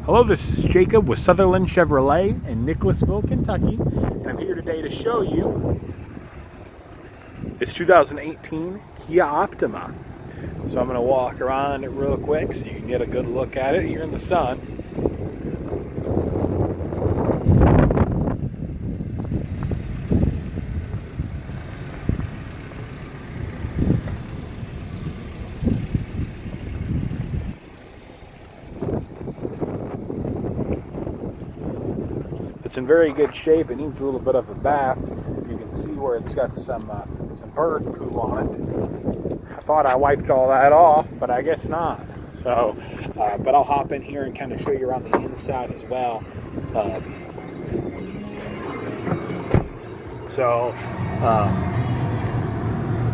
Hello, this is Jacob with Sutherland Chevrolet in Nicholasville, Kentucky, and I'm here today to show you this 2018 Kia Optima. So I'm going to walk around it real quick so you can get a good look at it here in the sun. It's in very good shape. It needs a little bit of a bath. You can see where it's got some bird poo on it. I thought I wiped all that off, but I guess not. So, but I'll hop in here and kind of show you around the inside as well.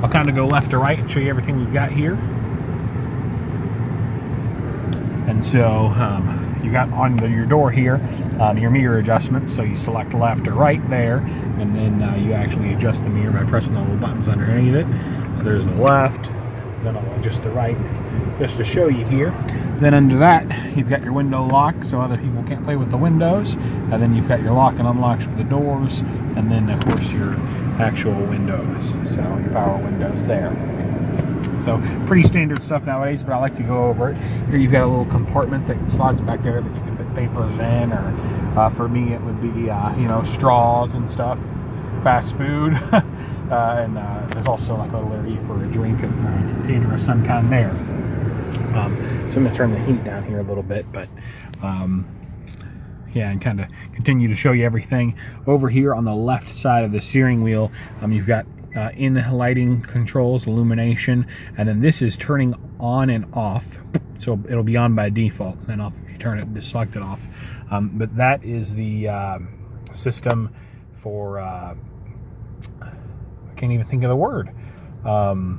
I'll kind of go left to right and show you everything we've got here. And so you got on your door here your mirror adjustment, so you select left or right there, and then you actually adjust the mirror by pressing the little buttons underneath it. So there's the left, then I'll adjust the right just to show you here. Then under that you've got your window lock so other people can't play with the windows, and then you've got your lock and unlocks for the doors, and then of course your actual windows, so your power windows there. So pretty standard stuff nowadays, but I like to go over it. Here you've got a little compartment that slides back there that you can fit papers in, or for me it would be you know, straws and stuff, fast food, and there's also like a little area for a drink container of some kind there. So I'm going to turn the heat down here a little bit, but yeah, and kind of continue to show you everything. Over here on the left side of the steering wheel, you've got in lighting controls, illumination, and then this is turning on and off, so it'll be on by default, and off if you turn it, just select it off. But that is the system for I can't even think of the word, your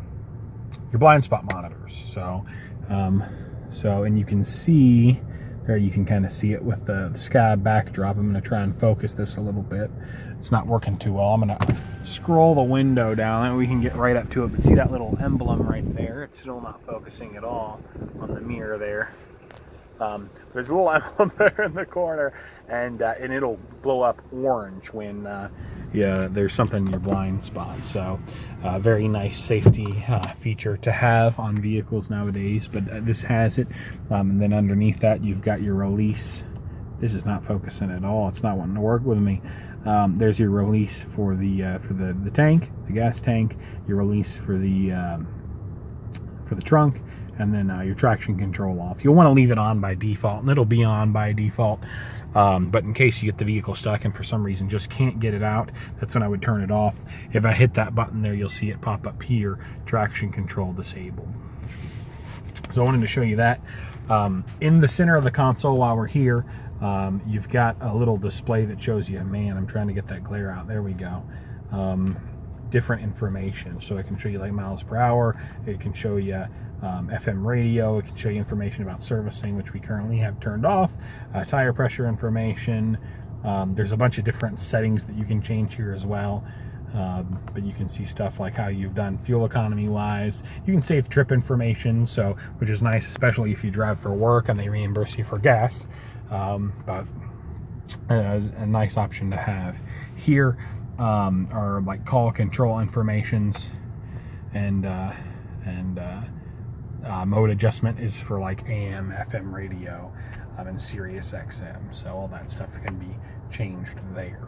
blind spot monitors. So and you can see there, you can kind of see it with the sky backdrop. I'm going to try and focus this a little bit. It's not working too well. I'm going to scroll the window down and we can get right up to it, but see that little emblem right there? It's still not focusing at all on the mirror there. There's a little emblem there in the corner, and it'll blow up orange when there's something in your blind spot. So very nice safety feature to have on vehicles nowadays, but this has it. And then underneath that you've got your release. This is not focusing at all. It's not wanting to work with me. There's your release for the tank, the gas tank, your release for the trunk, and then your traction control off. You'll want to leave it on by default, and it'll be on by default. But in case you get the vehicle stuck and for some reason just can't get it out, that's when I would turn it off. If I hit that button there, you'll see it pop up here, traction control disabled. So I wanted to show you that. In the center of the console while we're here, you've got a little display that shows you, man, I'm trying to get that glare out. There we go. Different information. So it can show you like miles per hour. It can show you FM radio. It can show you information about servicing, which we currently have turned off. Tire pressure information. There's a bunch of different settings that you can change here as well. But you can see stuff like how you've done fuel economy wise. You can save trip information, so which is nice, especially if you drive for work and they reimburse you for gas. But a nice option to have. Here are like call control informations, and mode adjustment is for like AM, FM radio, and Sirius XM. So all that stuff can be changed there.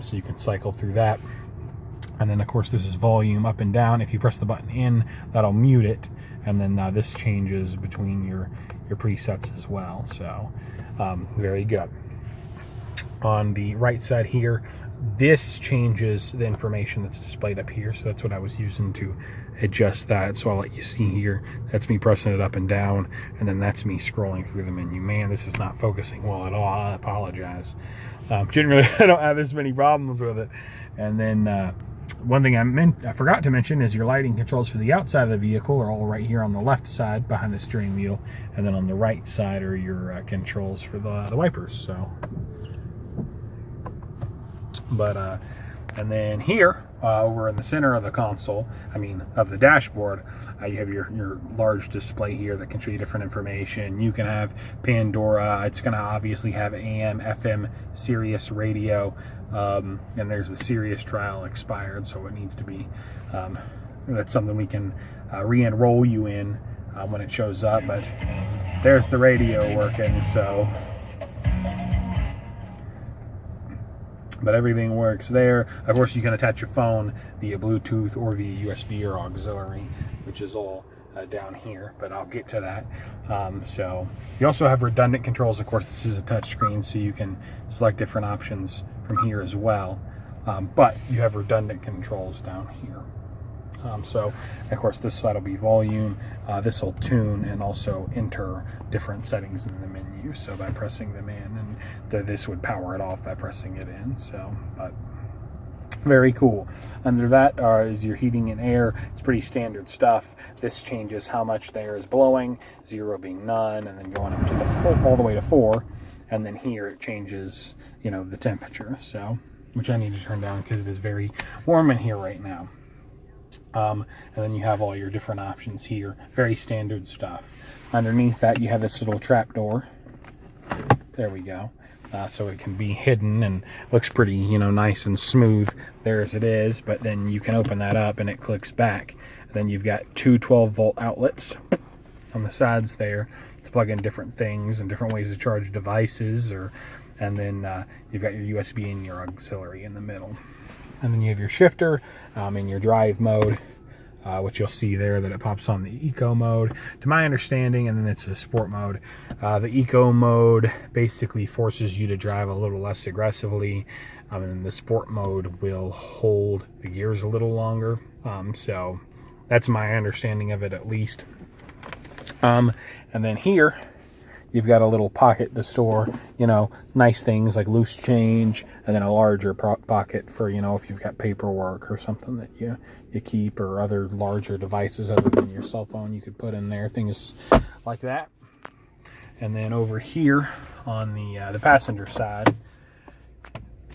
So you can cycle through that. And then of course this is volume up and down. If you press the button in, that'll mute it, and then this changes between your presets as well. So very good. On the right side here, this changes the information that's displayed up here, so that's what I was using to adjust that. So I'll let you see here, that's me pressing it up and down, and then that's me scrolling through the menu. Man, this is not focusing well at all. I apologize. Generally I don't have this many problems with it. And then one thing I forgot to mention is your lighting controls for the outside of the vehicle are all right here on the left side behind the steering wheel, and then on the right side are your controls for the wipers. So, but and then here over in the center of the console, of the dashboard, you have your large display here that can show you different information. You can have Pandora. It's going to obviously have AM, FM, Sirius radio, and there's the Sirius trial expired, so it needs to be, that's something we can re-enroll you in when it shows up. But there's the radio working, so... But everything works there. Of course, you can attach your phone via Bluetooth or via USB or auxiliary, which is all down here, but I'll get to that. So you also have redundant controls. Of course, this is a touch screen, so you can select different options from here as well. But you have redundant controls down here. So, of course, this side will be volume. This will tune and also enter different settings in the menu. So by pressing them in, and this would power it off by pressing it in. So, but very cool. Under that is your heating and air. It's pretty standard stuff. This changes how much the air is blowing, 0 being none, and then going up to the full, all the way to 4. And then here it changes, the temperature. So, which I need to turn down because it is very warm in here right now. And then you have all your different options here. Very standard stuff. Underneath that, you have this little trap door. There we go. So it can be hidden and looks pretty, nice and smooth there as it is. But then you can open that up and it clicks back. And then you've got two 12-volt outlets on the sides there to plug in different things and different ways to charge devices. And then you've got your USB and your auxiliary in the middle. And then you have your shifter in your drive mode, which you'll see there that it pops on the eco mode, to my understanding, and then it's the sport mode. The eco mode basically forces you to drive a little less aggressively, and the sport mode will hold the gears a little longer. So that's my understanding of it, at least. And then here, you've got a little pocket to store, nice things like loose change, and then a larger pocket for, if you've got paperwork or something that you keep, or other larger devices other than your cell phone you could put in there, things like that. And then over here on the passenger side,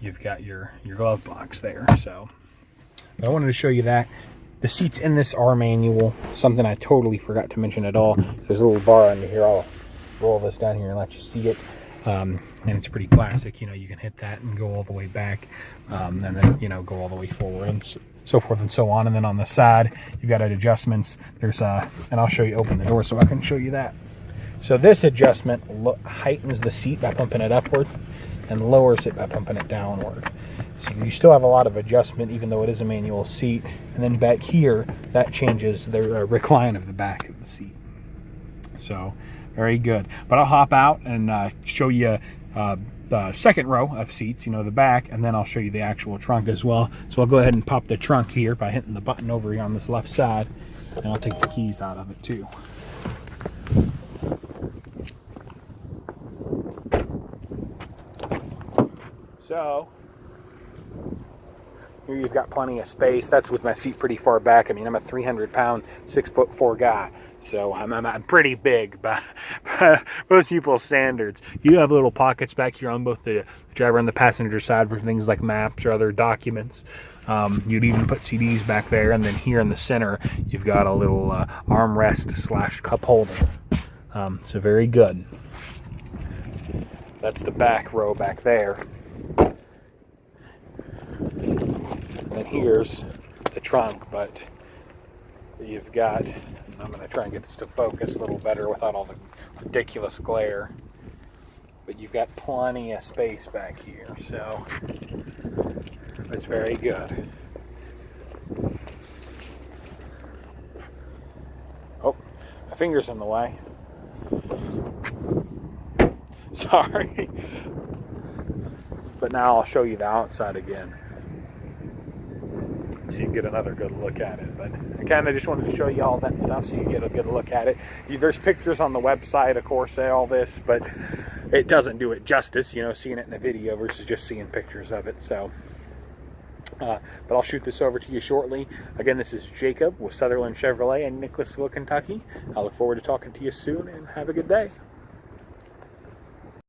you've got your glove box there. So I wanted to show you that. The seats in this are manual, something I totally forgot to mention at all. There's a little bar under here. I'll roll this down here and let you see it. And it's pretty classic. You can hit that and go all the way back, and then go all the way forward, and so forth and so on. And then on the side, you've got adjustments. There's and I'll show you, open the door so I can show you that. So this adjustment heightens the seat by pumping it upward and lowers it by pumping it downward. So you still have a lot of adjustment even though it is a manual seat. And then back here, that changes the recline of the back of the seat. So very good. But I'll hop out and show you the second row of seats, the back, and then I'll show you the actual trunk as well. So I'll go ahead and pop the trunk here by hitting the button over here on this left side, and I'll take the keys out of it too. So here you've got plenty of space. That's with my seat pretty far back. I'm a 300-pound, 6'4" guy. So I'm pretty big by most people's standards. You have little pockets back here on both the driver and the passenger side for things like maps or other documents. You'd even put CDs back there. And then here in the center, you've got a little armrest / cup holder. So very good. That's the back row back there. And then here's the trunk, but you've got, I'm going to try and get this to focus a little better without all the ridiculous glare, but you've got plenty of space back here, so it's very good. Oh, my finger's in the way. Sorry. But now I'll show you the outside again, so you can get another good look at it. But I kind of just wanted to show you all that stuff so you get a good look at it. There's pictures on the website, of course, say all this, but it doesn't do it justice, seeing it in a video versus just seeing pictures of it. So, but I'll shoot this over to you shortly. Again, this is Jacob with Sutherland Chevrolet in Nicholasville, Kentucky. I look forward to talking to you soon, and have a good day.